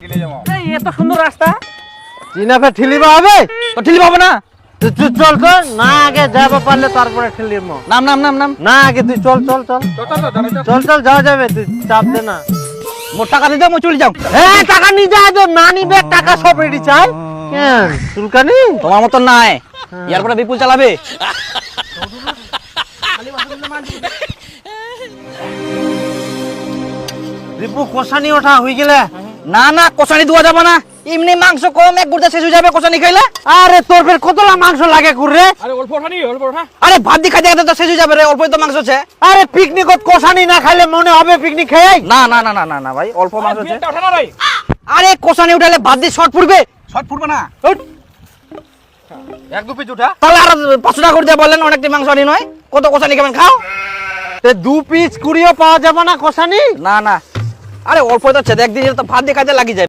এই এত সুন্দর রাস্তা চিনা ফের ঠেলিবা হবে তো ঠেলি পাবো না। তুই চল তো না আগে যাবো পারলে তারপরে ঠেলিব নাম নাম নাম নাম না আগে তুই চল চল চল চল চল যাওয়া যাবে তুই চাপ দে না মোর টাকা দিতে মই চলে যাও। হ্যাঁ টাকা নিয়ে যায় তো না নিবে টাকা সব রেডি চাই কেন চুলকানি তোমার মতন নাই, ইয়ার পরে বিপুল চালাবে। রিপু কষানি ওঠা হয়ে গেলে না না কষানি দেওয়া যাবে না, এমনি মাংস কম এক গুড়া শেষ হয়ে যাবে কষানি খাইলে। আরে তোর ফের কতলা মাংস লাগে কুরে আরে ভাত দিয়ে খাইতে খাইতে তো শেষ হয়ে যাবে রে, অল্প তো মাংস আছে। আরে পিকনিকত কষানি না খাইলে মনে হবে পিকনিক খেয়ে না না না না না না ভাই অল্প মাংস আছে। আরে কষানি উঠালে ভাত দিয়ে শর্ট পড়বে। শর্ট ফুটবে না, এক দু পিস উঠা। তাহলে আর 500 টাকা করে দিয়ে বললেন অনেকটি মাংস আনি নয়, কত কষানি খাবেন খাও। তে 2 পিস কুড়িও পাওয়া যাবে না কষানি না না আরে অল্প তো আছে, একদিন তো ভাত দিয়ে খাইতে লাগি যায়।